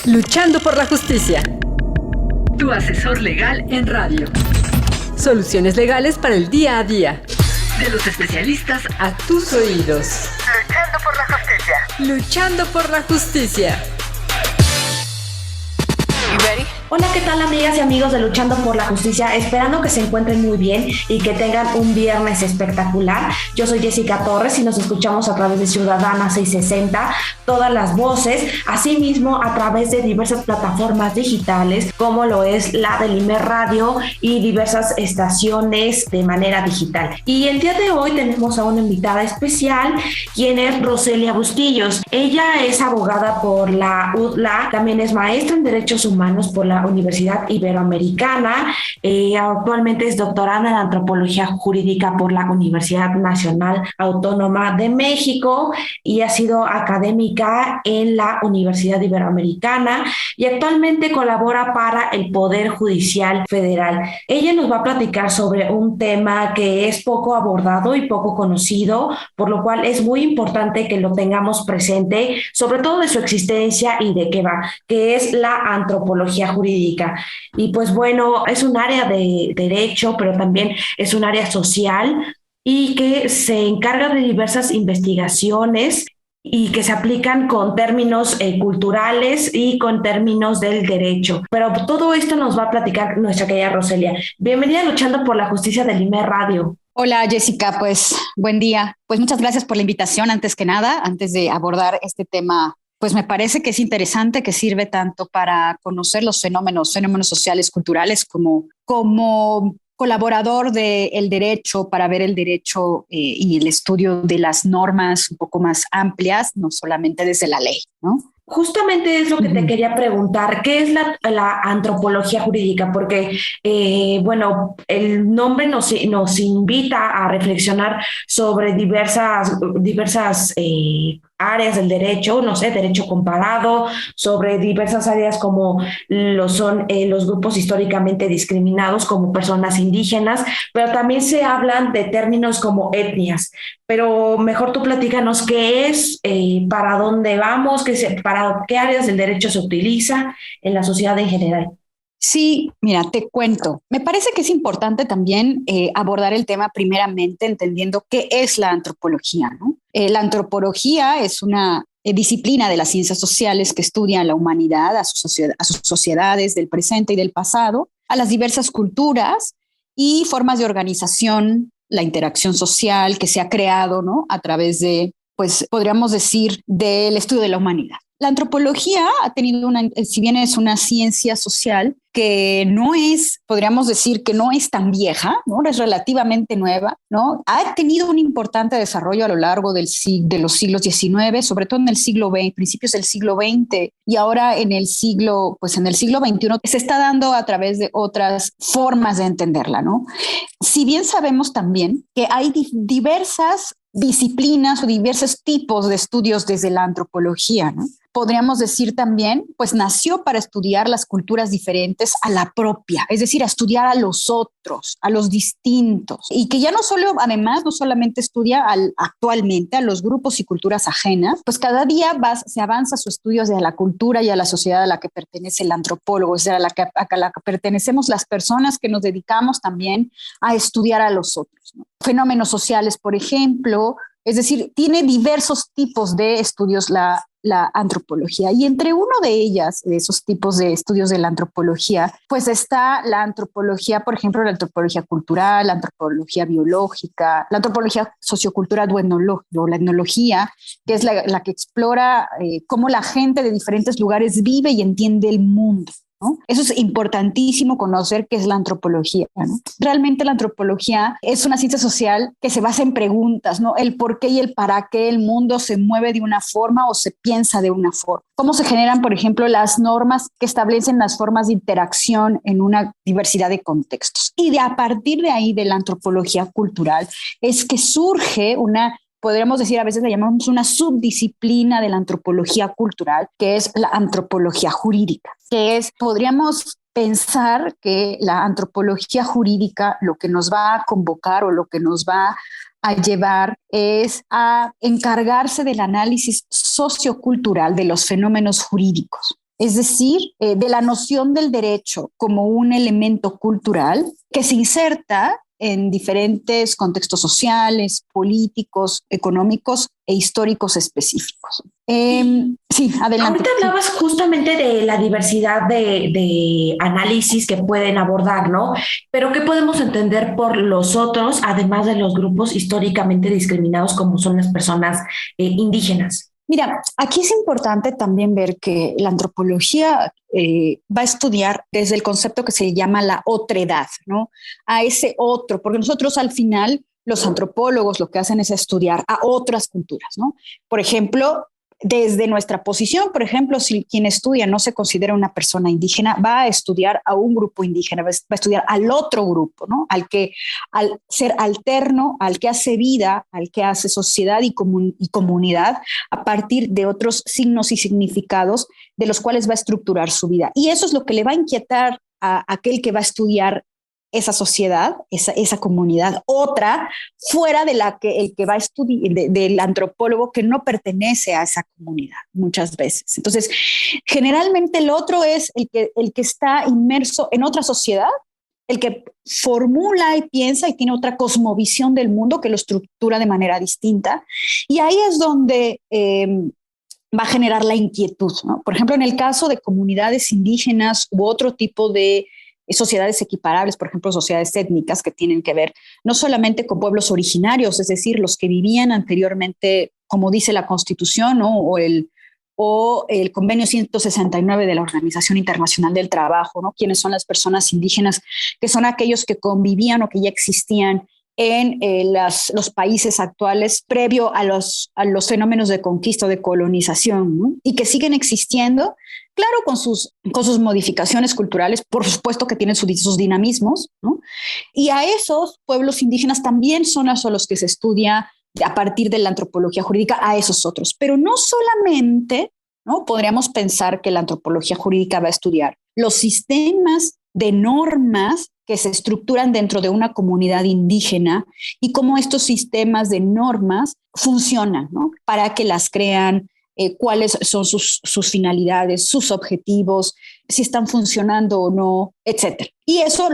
Luchando por la justicia. Tu asesor legal en radio. Soluciones legales para el día a día. De los especialistas a tus oídos. Luchando por la justicia. Luchando por la justicia. Hola, ¿qué tal, amigas y amigos de Luchando por la Justicia? Esperando que se encuentren muy bien y que tengan un viernes espectacular. Yo soy Jessica Torres y nos escuchamos a través de Ciudadana 660, todas las voces, asimismo a través de diversas plataformas digitales como lo es la del IMER Radio y diversas estaciones de manera digital. Y el día de hoy tenemos a una invitada especial, quien es Roselia Bustillos. Ella es abogada por la UDLA, también es maestra en Derechos Humanos por la Universidad Iberoamericana, actualmente es doctoranda en Antropología Jurídica por la Universidad Nacional Autónoma de México y ha sido académica en la Universidad Iberoamericana y actualmente colabora para el Poder Judicial Federal. Ella nos va a platicar sobre un tema que es poco abordado y poco conocido, por lo cual es muy importante que lo tengamos presente, sobre todo de su existencia y de qué va, que es la antropología jurídica. Y pues bueno, es un área de derecho, pero también es un área social y que se encarga de diversas investigaciones y que se aplican con términos culturales y con términos del derecho. Pero todo esto nos va a platicar nuestra querida Roselia. Bienvenida a Luchando por la Justicia del IMER Radio. Hola Jessica, pues buen día. Pues muchas gracias por la invitación antes que nada, antes de abordar este tema. Pues me parece que es interesante, que sirve tanto para conocer los fenómenos sociales, culturales, como colaborador del derecho, para ver el derecho y el estudio de las normas un poco más amplias, no solamente desde la ley, ¿no? Justamente es lo que te quería preguntar, ¿qué es la antropología jurídica? Porque, bueno, el nombre nos invita a reflexionar sobre diversas áreas del derecho, no sé, derecho comparado, sobre diversas áreas como lo son los grupos históricamente discriminados como personas indígenas, pero también se hablan de términos como etnias. Pero mejor tú platícanos qué es, para dónde vamos, para qué áreas del derecho se utiliza en la sociedad en general. Sí, mira, te cuento. Me parece que es importante también abordar el tema primeramente entendiendo qué es la antropología, ¿no? La antropología es una disciplina de las ciencias sociales que estudia a la humanidad, a sus sociedades del presente y del pasado, a las diversas culturas y formas de organización, la interacción social que se ha creado, ¿no? A través de, pues, podríamos decir, del estudio de la humanidad. La antropología ha tenido si bien es una ciencia social que no es, podríamos decir que no es tan vieja, ¿no? Es relativamente nueva, ¿no? Ha tenido un importante desarrollo a lo largo de los siglos XIX, sobre todo en el siglo XX, principios del siglo XX, y ahora en el siglo XXI se está dando a través de otras formas de entenderla, ¿no? Si bien sabemos también que hay diversas disciplinas o diversos tipos de estudios desde la antropología, ¿no? Podríamos decir también, pues nació para estudiar las culturas diferentes a la propia, es decir, a estudiar a los otros, a los distintos, y que ya no solamente estudia actualmente a los grupos y culturas ajenas, pues cada día se avanza su estudio de la cultura y a la sociedad a la que pertenece el antropólogo, es decir, a la que pertenecemos las personas que nos dedicamos también a estudiar a los otros, ¿no? Fenómenos sociales, por ejemplo, es decir, tiene diversos tipos de estudios la antropología, y entre uno de esos tipos de estudios de la antropología, pues está la antropología, por ejemplo, la antropología cultural, la antropología biológica, la antropología sociocultural o la etnología, que es la que explora cómo la gente de diferentes lugares vive y entiende el mundo, ¿no? Eso es importantísimo conocer qué es la antropología, ¿no? Realmente la antropología es una ciencia social que se basa en preguntas, ¿no? El por qué y el para qué el mundo se mueve de una forma o se piensa de una forma. Cómo se generan, por ejemplo, las normas que establecen las formas de interacción en una diversidad de contextos. Y a partir de ahí, de la antropología cultural, es que surge podríamos decir, a veces la llamamos una subdisciplina de la antropología cultural, que es la antropología jurídica, podríamos pensar que la antropología jurídica lo que nos va a convocar o lo que nos va a llevar es a encargarse del análisis sociocultural de los fenómenos jurídicos. Es decir, de la noción del derecho como un elemento cultural que se inserta en diferentes contextos sociales, políticos, económicos e históricos específicos. Sí, adelante. Ahorita hablabas justamente de la diversidad de análisis que pueden abordar, ¿no? Pero ¿qué podemos entender por los otros, además de los grupos históricamente discriminados como son las personas indígenas? Mira, aquí es importante también ver que la antropología va a estudiar desde el concepto que se llama la otredad, ¿no? A ese otro, porque nosotros al final, los antropólogos lo que hacen es estudiar a otras culturas, ¿no? Por ejemplo, desde nuestra posición, por ejemplo, si quien estudia no se considera una persona indígena, va a estudiar a un grupo indígena, va a estudiar al otro grupo, ¿no? Al ser alterno, al que hace vida, al que hace sociedad y comunidad a partir de otros signos y significados de los cuales va a estructurar su vida. Y eso es lo que le va a inquietar a aquel que va a estudiar esa sociedad, esa comunidad, otra fuera de la que el que va a estudiar, del antropólogo que no pertenece a esa comunidad muchas veces. Entonces, generalmente el otro es el que está inmerso en otra sociedad, el que formula y piensa y tiene otra cosmovisión del mundo que lo estructura de manera distinta. Y ahí es donde va a generar la inquietud, ¿no? Por ejemplo, en el caso de comunidades indígenas u otro tipo de sociedades equiparables, por ejemplo, sociedades étnicas que tienen que ver no solamente con pueblos originarios, es decir, los que vivían anteriormente, como dice la Constitución, ¿no? o el Convenio 169 de la Organización Internacional del Trabajo, ¿no? ¿Quiénes son las personas indígenas? Que son aquellos que convivían o que ya existían en los países actuales previo a los fenómenos de conquista o de colonización, ¿no? Y que siguen existiendo, claro, con sus modificaciones culturales, por supuesto que tienen sus dinamismos, ¿no? Y a esos pueblos indígenas también son a los que se estudia a partir de la antropología jurídica, a esos otros. Pero no solamente, ¿no? Podríamos pensar que la antropología jurídica va a estudiar los sistemas de normas que se estructuran dentro de una comunidad indígena y cómo estos sistemas de normas funcionan, ¿no? Para que las crean, cuáles son sus finalidades, sus objetivos, si están funcionando o no, etcétera. Y eso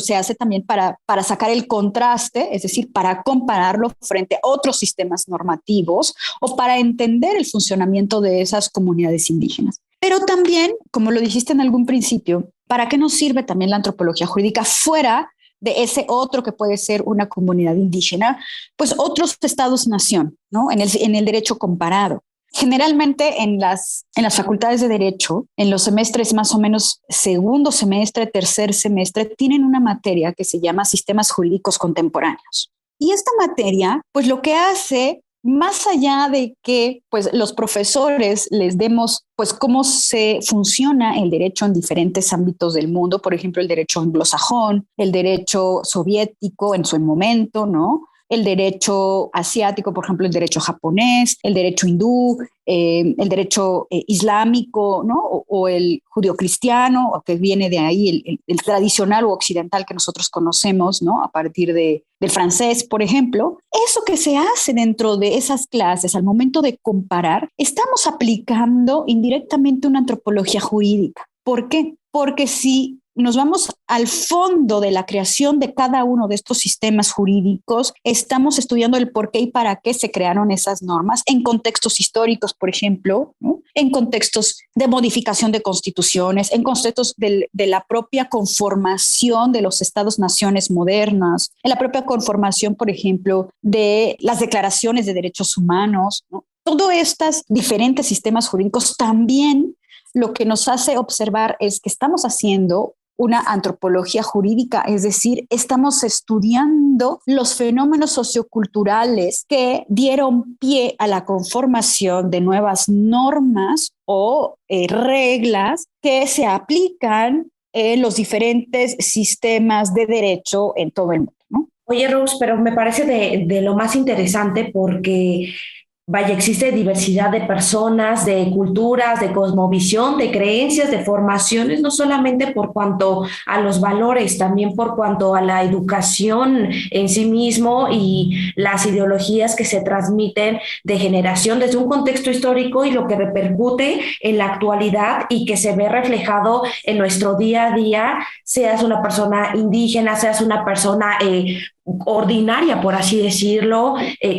se hace también para sacar el contraste, es decir, para compararlo frente a otros sistemas normativos o para entender el funcionamiento de esas comunidades indígenas. Pero también, como lo dijiste en algún principio, ¿para qué nos sirve también la antropología jurídica fuera de ese otro que puede ser una comunidad indígena? Pues otros estados-nación, ¿no? En el derecho comparado. Generalmente en las facultades de Derecho, en los semestres más o menos segundo semestre, tercer semestre, tienen una materia que se llama Sistemas Jurídicos Contemporáneos. Y esta materia, pues lo que hace, más allá de que pues, los profesores les demos pues, cómo se funciona el derecho en diferentes ámbitos del mundo, por ejemplo, el derecho anglosajón, el derecho soviético en su momento, ¿no? El derecho asiático, por ejemplo, el derecho japonés, el derecho hindú, el derecho islámico, ¿no? O el judio-cristiano, o que viene de ahí el tradicional o occidental que nosotros conocemos, ¿no? A partir del francés, por ejemplo. Eso que se hace dentro de esas clases al momento de comparar, estamos aplicando indirectamente una antropología jurídica. ¿Por qué? Porque si nos vamos al fondo de la creación de cada uno de estos sistemas jurídicos, estamos estudiando el por qué y para qué se crearon esas normas en contextos históricos, por ejemplo, ¿no? En contextos de modificación de constituciones, en contextos de la propia conformación de los estados-naciones modernas, en la propia conformación, por ejemplo, de las declaraciones de derechos humanos, ¿no? Todos estos diferentes sistemas jurídicos también lo que nos hace observar es que estamos haciendo una antropología jurídica, es decir, estamos estudiando los fenómenos socioculturales que dieron pie a la conformación de nuevas normas o reglas que se aplican en los diferentes sistemas de derecho en todo el mundo, ¿no? Oye, Rose, pero me parece de lo más interesante porque vaya, existe diversidad de personas, de culturas, de cosmovisión, de creencias, de formaciones, no solamente por cuanto a los valores, también por cuanto a la educación en sí mismo y las ideologías que se transmiten de generación desde un contexto histórico y lo que repercute en la actualidad y que se ve reflejado en nuestro día a día, seas una persona indígena, seas una persona ordinaria, por así decirlo,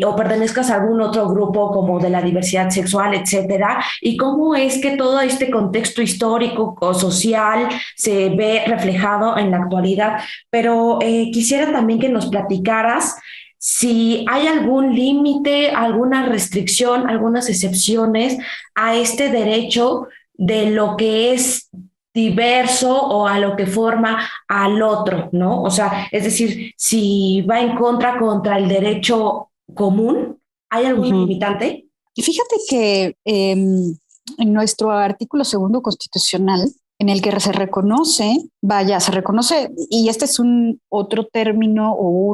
o pertenezcas a algún otro grupo como de la diversidad sexual, etcétera, y cómo es que todo este contexto histórico o social se ve reflejado en la actualidad. Pero quisiera también que nos platicaras si hay algún límite, alguna restricción, algunas excepciones a este derecho de lo que es diverso o a lo que forma al otro, ¿no? O sea, es decir, si va en contra el derecho común, ¿hay algún limitante? Y fíjate que en nuestro artículo 2 constitucional, en el que se reconoce, y este es un otro término o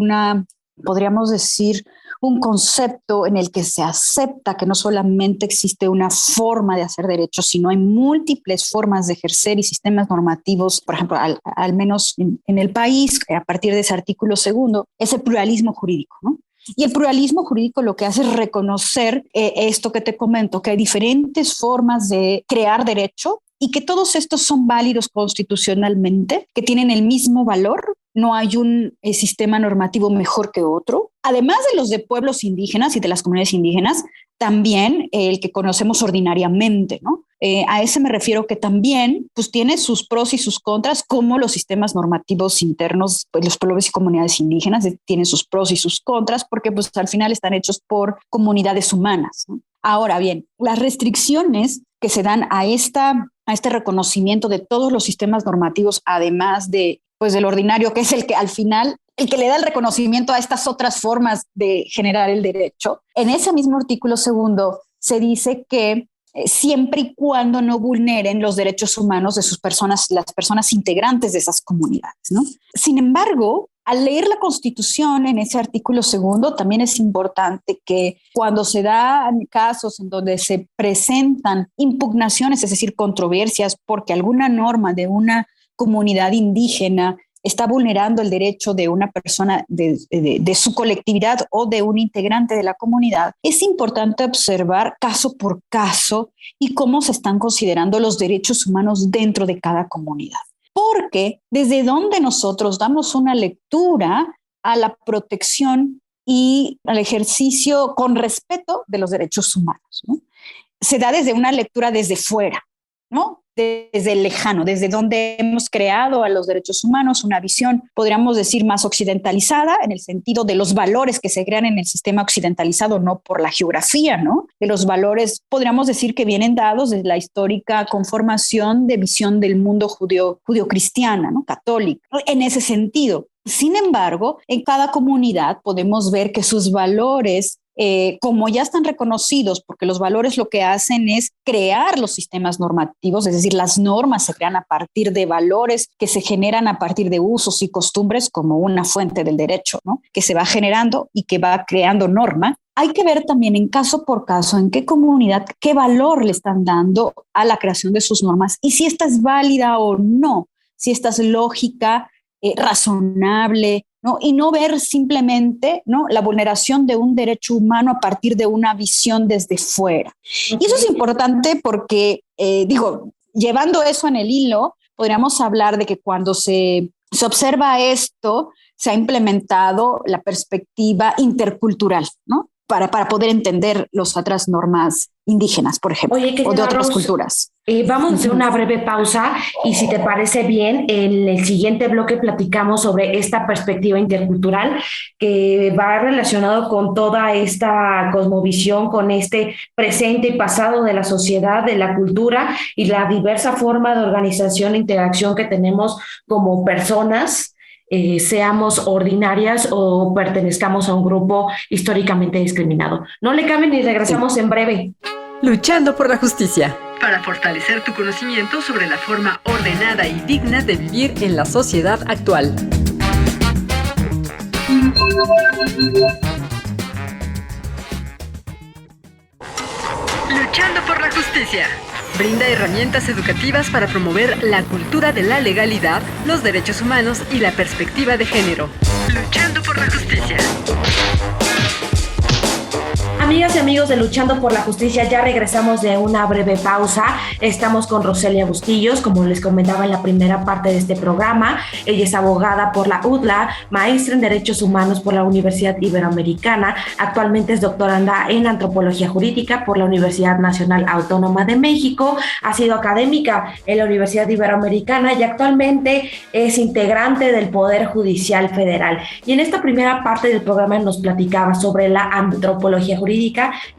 podríamos decir, un concepto en el que se acepta que no solamente existe una forma de hacer derechos, sino hay múltiples formas de ejercer y sistemas normativos, por ejemplo, al menos en el país, a partir de ese artículo 2, ese pluralismo jurídico, ¿no? Y el pluralismo jurídico lo que hace es reconocer esto que te comento, que hay diferentes formas de crear derecho y que todos estos son válidos constitucionalmente, que tienen el mismo valor. No hay un sistema normativo mejor que otro. Además de los de pueblos indígenas y de las comunidades indígenas, también el que conocemos ordinariamente, ¿no? A ese me refiero, que también pues, tiene sus pros y sus contras, como los sistemas normativos internos, pues, los pueblos y comunidades indígenas tienen sus pros y sus contras, porque pues, al final están hechos por comunidades humanas, ¿no? Ahora bien, las restricciones que se dan a este reconocimiento de todos los sistemas normativos, además de pues del ordinario, que es el que al final, el que le da el reconocimiento a estas otras formas de generar el derecho. En ese mismo artículo 2 se dice que siempre y cuando no vulneren los derechos humanos de las personas integrantes de esas comunidades, ¿no? Sin embargo, al leer la Constitución en ese artículo 2, también es importante que cuando se dan casos en donde se presentan impugnaciones, es decir, controversias, porque alguna norma de una comunidad indígena está vulnerando el derecho de una persona de su colectividad o de un integrante de la comunidad, es importante observar caso por caso y cómo se están considerando los derechos humanos dentro de cada comunidad. Porque desde donde nosotros damos una lectura a la protección y al ejercicio con respeto de los derechos humanos, ¿no? Se da desde una lectura desde fuera, ¿no? Desde el lejano, desde donde hemos creado a los derechos humanos una visión, podríamos decir, más occidentalizada, en el sentido de los valores que se crean en el sistema occidentalizado, no por la geografía, ¿no? De los valores, podríamos decir, que vienen dados desde la histórica conformación de visión del mundo judío-cristiana, ¿no? Católica, en ese sentido. Sin embargo, en cada comunidad podemos ver que sus valores, como ya están reconocidos, porque los valores lo que hacen es crear los sistemas normativos, es decir, las normas se crean a partir de valores que se generan a partir de usos y costumbres como una fuente del derecho, ¿no? Que se va generando y que va creando norma. Hay que ver también en caso por caso en qué comunidad, qué valor le están dando a la creación de sus normas y si esta es válida o no, si esta es lógica, razonable, ¿no? Y no ver simplemente, ¿no?, la vulneración de un derecho humano a partir de una visión desde fuera. Okay. Y eso es importante porque, llevando eso en el hilo, podríamos hablar de que cuando se observa esto, se ha implementado la perspectiva intercultural, ¿no? Para poder entender las otras normas indígenas, por ejemplo, o de otras culturas. Vamos a una breve pausa y si te parece bien, en el siguiente bloque platicamos sobre esta perspectiva intercultural que va relacionado con toda esta cosmovisión, con este presente y pasado de la sociedad, de la cultura y la diversa forma de organización e interacción que tenemos como personas, seamos ordinarias o pertenezcamos a un grupo históricamente discriminado. No le cambien y regresamos en breve. Luchando por la justicia. Para fortalecer tu conocimiento sobre la forma ordenada y digna de vivir en la sociedad actual. Luchando por la justicia. Brinda herramientas educativas para promover la cultura de la legalidad, los derechos humanos y la perspectiva de género. Luchando por la justicia. Amigas y amigos de Luchando por la Justicia, ya regresamos de una breve pausa. Estamos con Roselia Bustillos, como les comentaba en la primera parte de este programa. Ella es abogada por la UDLA, maestra en Derechos Humanos por la Universidad Iberoamericana. Actualmente es doctoranda en Antropología Jurídica por la Universidad Nacional Autónoma de México. Ha sido académica en la Universidad Iberoamericana y actualmente es integrante del Poder Judicial Federal. Y en esta primera parte del programa nos platicaba sobre la antropología jurídica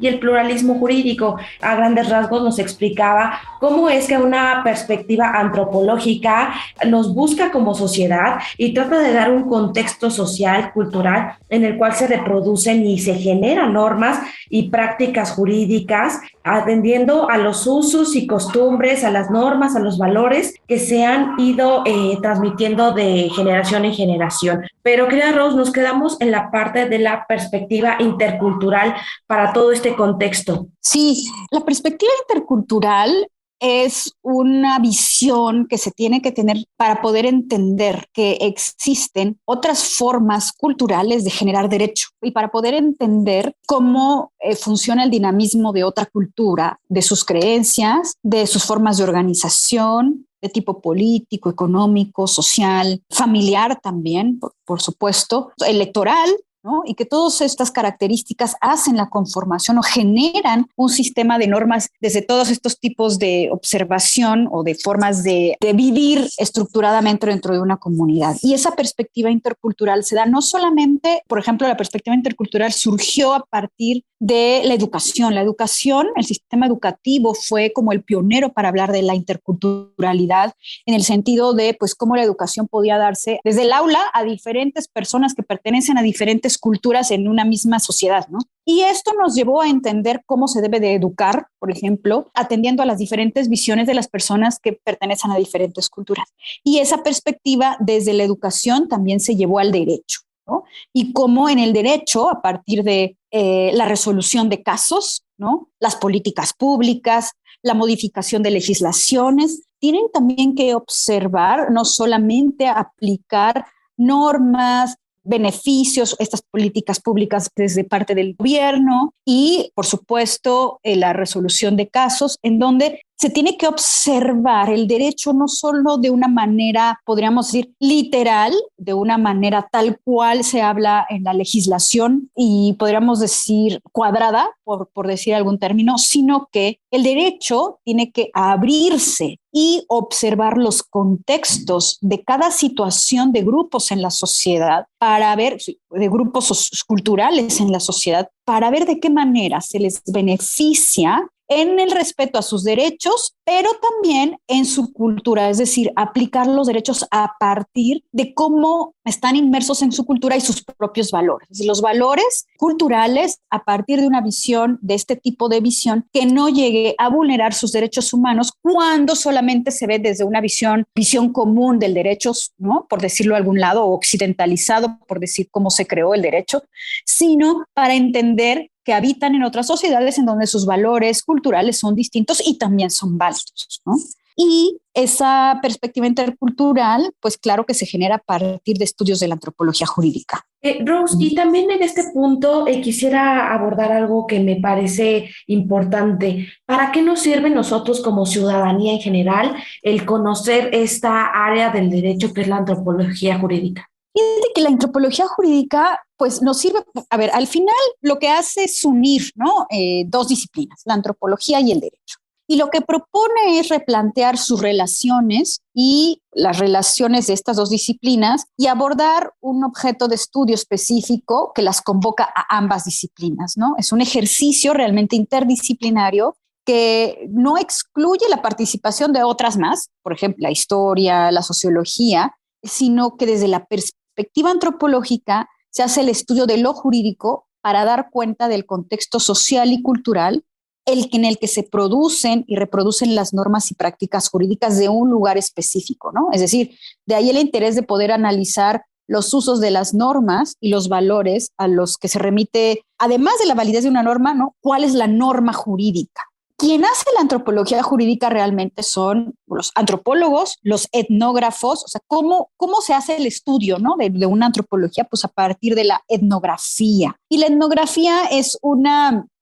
y el pluralismo jurídico. A grandes rasgos nos explicaba cómo es que una perspectiva antropológica nos busca como sociedad y trata de dar un contexto social, cultural, en el cual se reproducen y se generan normas y prácticas jurídicas, atendiendo a los usos y costumbres, a las normas, a los valores que se han ido transmitiendo de generación en generación. Pero, querida Rose, nos quedamos en la parte de la perspectiva intercultural para todo este contexto. Sí, la perspectiva intercultural es una visión que se tiene que tener para poder entender que existen otras formas culturales de generar derecho y para poder entender cómo funciona el dinamismo de otra cultura, de sus creencias, de sus formas de organización, de tipo político, económico, social, familiar también, por supuesto, electoral, ¿no? Y que todas estas características hacen la conformación o generan un sistema de normas desde todos estos tipos de observación o de formas de vivir estructuradamente dentro de una comunidad. Y esa perspectiva intercultural se da no solamente, por ejemplo, la perspectiva intercultural surgió a partir de la educación. La educación, el sistema educativo fue como el pionero para hablar de la interculturalidad en el sentido de pues cómo la educación podía darse desde el aula a diferentes personas que pertenecen a diferentes culturas en una misma sociedad, ¿no? Y esto nos llevó a entender cómo se debe de educar, por ejemplo, atendiendo a las diferentes visiones de las personas que pertenecen a diferentes culturas. Y esa perspectiva desde la educación también se llevó al derecho, ¿no? Y cómo en el derecho, a partir de la resolución de casos, ¿no? Las políticas públicas, la modificación de legislaciones, tienen también que observar, no solamente aplicar normas, beneficios, estas políticas públicas desde parte del gobierno y, por supuesto, la resolución de casos en donde se tiene que observar el derecho no solo de una manera, podríamos decir, literal, de una manera tal cual se habla en la legislación y podríamos decir cuadrada, por decir algún término, sino que el derecho tiene que abrirse y observar los contextos de cada situación de grupos en la sociedad para ver, de grupos culturales en la sociedad, para ver de qué manera se les beneficia en el respeto a sus derechos, pero también en su cultura, es decir, aplicar los derechos a partir de cómo están inmersos en su cultura y sus propios valores. Es decir, los valores culturales a partir de una visión, de este tipo de visión, que no llegue a vulnerar sus derechos humanos cuando solamente se ve desde una visión común del derecho, ¿no? Por decirlo de algún lado, o occidentalizado, por decir cómo se creó el derecho, sino para entender que habitan en otras sociedades en donde sus valores culturales son distintos y también son válidos, ¿no? Y esa perspectiva intercultural, pues claro que se genera a partir de estudios de la antropología jurídica. Rose, y también en este punto quisiera abordar algo que me parece importante. ¿Para qué nos sirve nosotros como ciudadanía en general el conocer esta área del derecho que es la antropología jurídica? Fíjate que la antropología jurídica pues nos sirve, a ver, al final lo que hace es unir, ¿no? Dos disciplinas, la antropología y el derecho. Y lo que propone es replantear sus relaciones y las relaciones de estas dos disciplinas y abordar un objeto de estudio específico que las convoca a ambas disciplinas, ¿no? Es un ejercicio realmente interdisciplinario que no excluye la participación de otras más, por ejemplo, la historia, la sociología, sino que desde la perspectiva antropológica se hace el estudio de lo jurídico para dar cuenta del contexto social y cultural en el que se producen y reproducen las normas y prácticas jurídicas de un lugar específico, ¿no? Es decir, de ahí el interés de poder analizar los usos de las normas y los valores a los que se remite, además de la validez de una norma, ¿no? ¿Cuál es la norma jurídica? quien hace la antropología jurídica realmente son los antropólogos, los etnógrafos, o sea, cómo se hace el estudio, ¿no? de una antropología, pues a partir de la etnografía. Y la etnografía es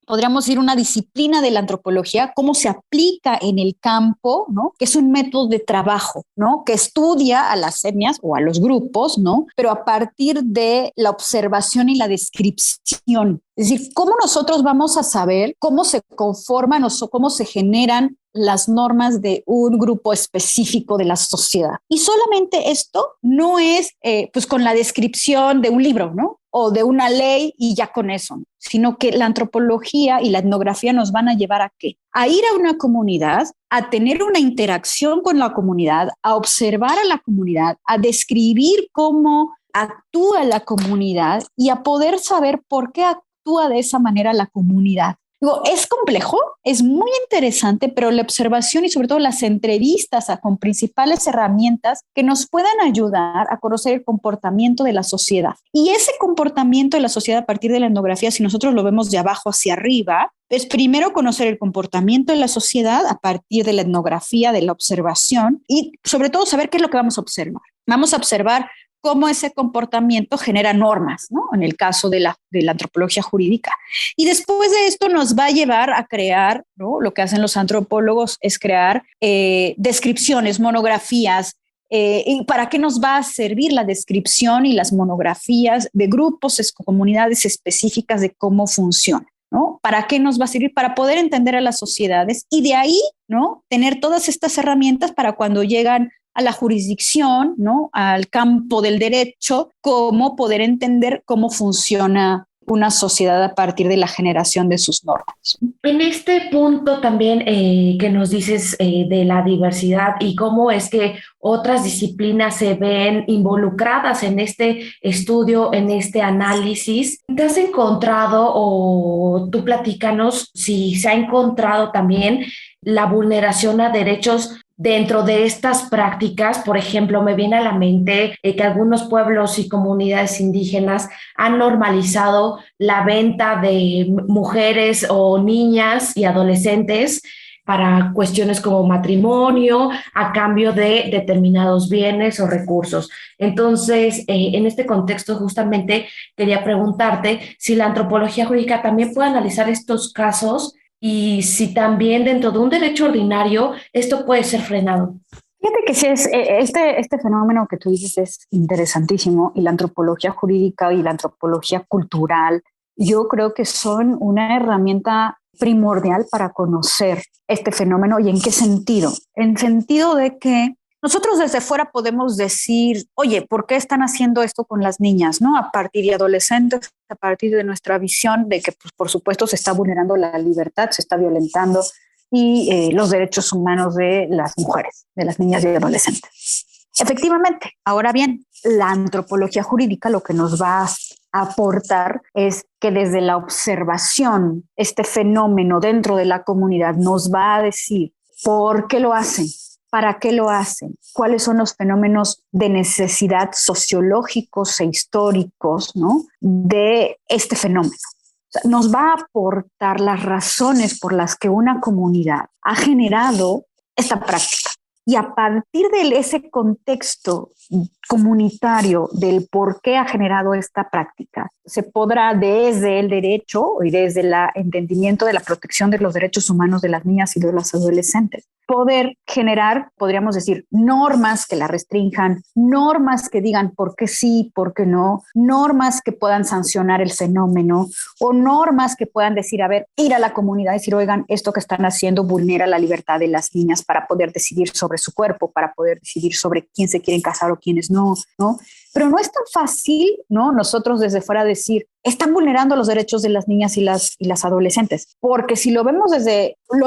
podríamos decir, una disciplina de la antropología, cómo se aplica en el campo, ¿no? Que es un método de trabajo, ¿no? Que estudia a las etnias o a los grupos, ¿no? Pero a partir de la observación y la descripción. Es decir, cómo nosotros vamos a saber cómo se conforman o cómo se generan las normas de un grupo específico de la sociedad. Y solamente esto no es pues con la descripción de un libro, ¿no? O de una ley y ya con eso, ¿no? Sino que la antropología y la etnografía nos van a llevar ¿a qué? A ir a una comunidad, a tener una interacción con la comunidad, a observar a la comunidad, a describir cómo actúa la comunidad y a poder saber por qué actúa de esa manera la comunidad. Digo, es complejo, es muy interesante, pero la observación y sobre todo las entrevistas con principales herramientas que nos puedan ayudar a conocer el comportamiento de la sociedad. Y ese comportamiento de la sociedad a partir de la etnografía, si nosotros lo vemos de abajo hacia arriba, es primero conocer el comportamiento de la sociedad a partir de la etnografía, de la observación y sobre todo saber qué es lo que vamos a observar. Vamos a observar cómo ese comportamiento genera normas, ¿no? En el caso de la antropología jurídica. Y después de esto nos va a llevar a crear, ¿no? Lo que hacen los antropólogos es crear descripciones, monografías. ¿Y para qué nos va a servir la descripción y las monografías de grupos, comunidades específicas de cómo funciona? ¿No? ¿Para qué nos va a servir? Para poder entender a las sociedades y de ahí, ¿no? Tener todas estas herramientas para cuando llegan a la jurisdicción, ¿no? Al campo del derecho, cómo poder entender cómo funciona una sociedad a partir de la generación de sus normas. En este punto también que nos dices de la diversidad y cómo es que otras disciplinas se ven involucradas en este estudio, en este análisis, ¿te has encontrado o tú platícanos si se ha encontrado también la vulneración a derechos dentro de estas prácticas? Por ejemplo, me viene a la mente que algunos pueblos y comunidades indígenas han normalizado la venta de mujeres o niñas y adolescentes para cuestiones como matrimonio a cambio de determinados bienes o recursos. Entonces, en este contexto justamente quería preguntarte si la antropología jurídica también puede analizar estos casos y si también dentro de un derecho ordinario esto puede ser frenado. Fíjate que sí este fenómeno que tú dices es interesantísimo y la antropología jurídica y la antropología cultural yo creo que son una herramienta primordial para conocer este fenómeno. ¿Y en qué sentido? En sentido de que nosotros desde fuera podemos decir, oye, ¿por qué están haciendo esto con las niñas? ¿No? A partir de adolescentes, a partir de nuestra visión de que, pues, por supuesto, se está vulnerando la libertad, se está violentando y los derechos humanos de las mujeres, de las niñas y adolescentes. Efectivamente, ahora bien, la antropología jurídica lo que nos va a aportar es que desde la observación, este fenómeno dentro de la comunidad nos va a decir por qué lo hacen, para qué lo hacen, cuáles son los fenómenos de necesidad sociológicos e históricos, ¿no? De este fenómeno. O sea, nos va a aportar las razones por las que una comunidad ha generado esta práctica. Y a partir de ese contexto comunitario del por qué ha generado esta práctica, se podrá desde el derecho y desde el entendimiento de la protección de los derechos humanos de las niñas y de los adolescentes, poder generar, podríamos decir, normas que la restrinjan, normas que digan por qué sí, por qué no, normas que puedan sancionar el fenómeno o normas que puedan decir, a ver, ir a la comunidad y decir, oigan, esto que están haciendo vulnera la libertad de las niñas para poder decidir sobre su cuerpo, para poder decidir sobre quién se quieren casar o quiénes no, ¿no? Pero no es tan fácil, ¿no? Nosotros desde fuera decir, están vulnerando los derechos de las niñas y las adolescentes, porque si lo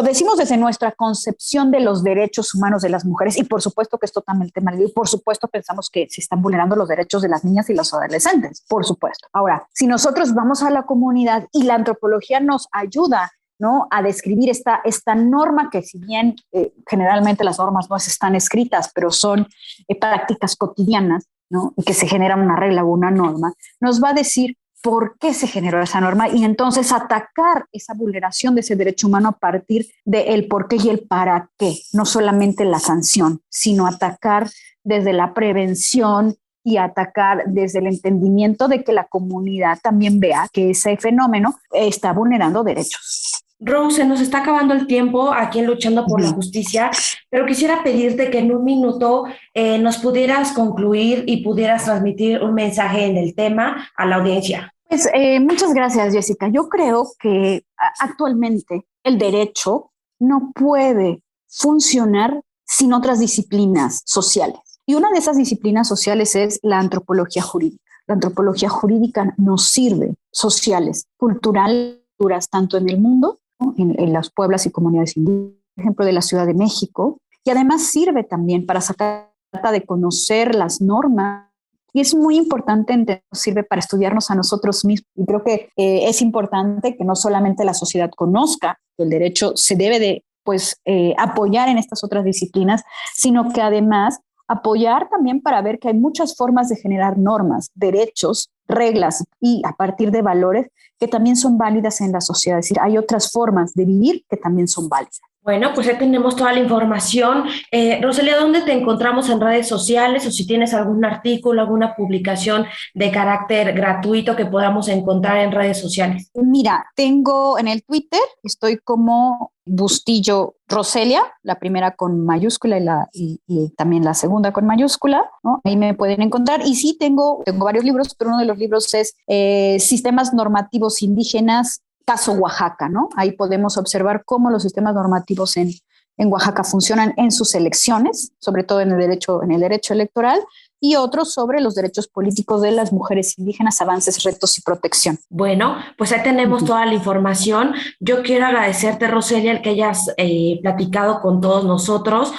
decimos desde nuestra concepción de los derechos humanos de las mujeres, y por supuesto que es totalmente mal, y por supuesto pensamos que se están vulnerando los derechos de las niñas y los adolescentes, por supuesto. Ahora, si nosotros vamos a la comunidad y la antropología nos ayuda, ¿no? A describir esta norma que, si bien generalmente las normas no están escritas, pero son prácticas cotidianas, ¿no? Y que se genera una regla o una norma, nos va a decir por qué se generó esa norma y entonces atacar esa vulneración de ese derecho humano a partir del por qué y el para qué, no solamente la sanción, sino atacar desde la prevención y atacar desde el entendimiento de que la comunidad también vea que ese fenómeno está vulnerando derechos. Rose, nos está acabando el tiempo aquí en Luchando por la Justicia, pero quisiera pedirte que en un minuto nos pudieras concluir y pudieras transmitir un mensaje en el tema a la audiencia. Pues muchas gracias, Jessica. Yo creo que actualmente el derecho no puede funcionar sin otras disciplinas sociales. Y una de esas disciplinas sociales es la antropología jurídica. La antropología jurídica nos sirve sociales, culturales, tanto en el mundo, ¿no? en las pueblos y comunidades indígenas, por ejemplo, de la Ciudad de México, y además sirve también para sacar de conocer las normas. Y es muy importante, sirve para estudiarnos a nosotros mismos. Y creo que es importante que no solamente la sociedad conozca que el derecho se debe de apoyar en estas otras disciplinas, sino que además apoyar también para ver que hay muchas formas de generar normas, derechos, reglas y a partir de valores que también son válidas en la sociedad. Es decir, hay otras formas de vivir que también son válidas. Bueno, pues ya tenemos toda la información. Rosalía, ¿dónde te encontramos en redes sociales o si tienes algún artículo, alguna publicación de carácter gratuito que podamos encontrar en redes sociales? Mira, tengo en el Twitter, estoy como Bustillo Roselia, la primera con mayúscula y también la segunda con mayúscula, ¿no? Ahí me pueden encontrar. Y sí, tengo varios libros, pero uno de los libros es Sistemas Normativos Indígenas, Caso Oaxaca, ¿no? Ahí podemos observar cómo los sistemas normativos en Oaxaca funcionan en sus elecciones, sobre todo en el derecho electoral, y otros sobre los derechos políticos de las mujeres indígenas, avances, retos y protección. Bueno, pues ahí tenemos toda la información. Yo quiero agradecerte, Roselia, el que hayas platicado con todos nosotros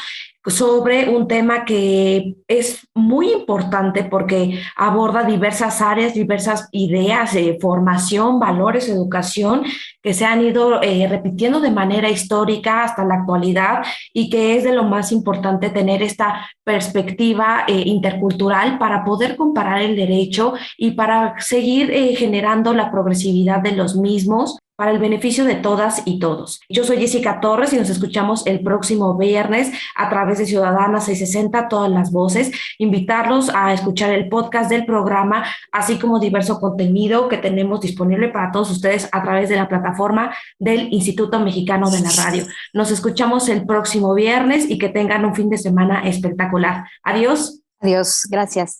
sobre un tema que es muy importante porque aborda diversas áreas, diversas ideas, formación, valores, educación, que se han ido repitiendo de manera histórica hasta la actualidad y que es de lo más importante tener esta perspectiva intercultural para poder comparar el derecho y para seguir generando la progresividad de los mismos para el beneficio de todas y todos. Yo soy Jessica Torres y nos escuchamos el próximo viernes a través de Ciudadana 660, todas las voces. Invitarlos a escuchar el podcast del programa, así como diverso contenido que tenemos disponible para todos ustedes a través de la plataforma del Instituto Mexicano de la Radio. Nos escuchamos el próximo viernes y que tengan un fin de semana espectacular. Adiós. Adiós, gracias.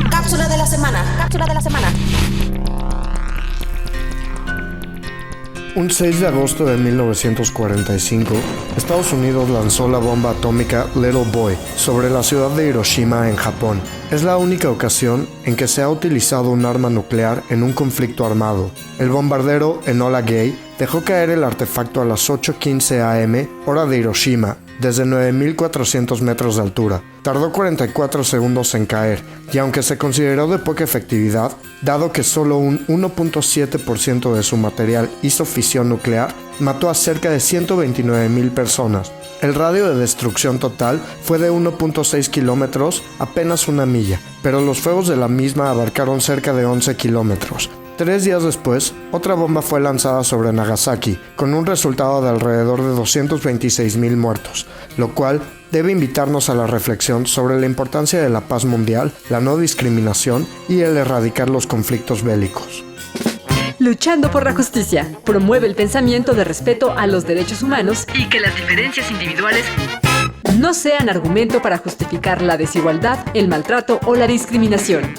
Cápsula de la semana. Un 6 de agosto de 1945, Estados Unidos lanzó la bomba atómica Little Boy sobre la ciudad de Hiroshima en Japón. Es la única ocasión en que se ha utilizado un arma nuclear en un conflicto armado. El bombardero Enola Gay dejó caer el artefacto a las 8:15 am, hora de Hiroshima, desde 9.400 metros de altura. Tardó 44 segundos en caer, y aunque se consideró de poca efectividad, dado que solo un 1.7% de su material hizo fisión nuclear, mató a cerca de 129.000 personas. El radio de destrucción total fue de 1.6 kilómetros, apenas una milla, pero los fuegos de la misma abarcaron cerca de 11 kilómetros. 3 días después, otra bomba fue lanzada sobre Nagasaki, con un resultado de alrededor de 226.000 muertos, lo cual debe invitarnos a la reflexión sobre la importancia de la paz mundial, la no discriminación y el erradicar los conflictos bélicos. Luchando por la justicia, promueve el pensamiento de respeto a los derechos humanos y que las diferencias individuales no sean argumento para justificar la desigualdad, el maltrato o la discriminación.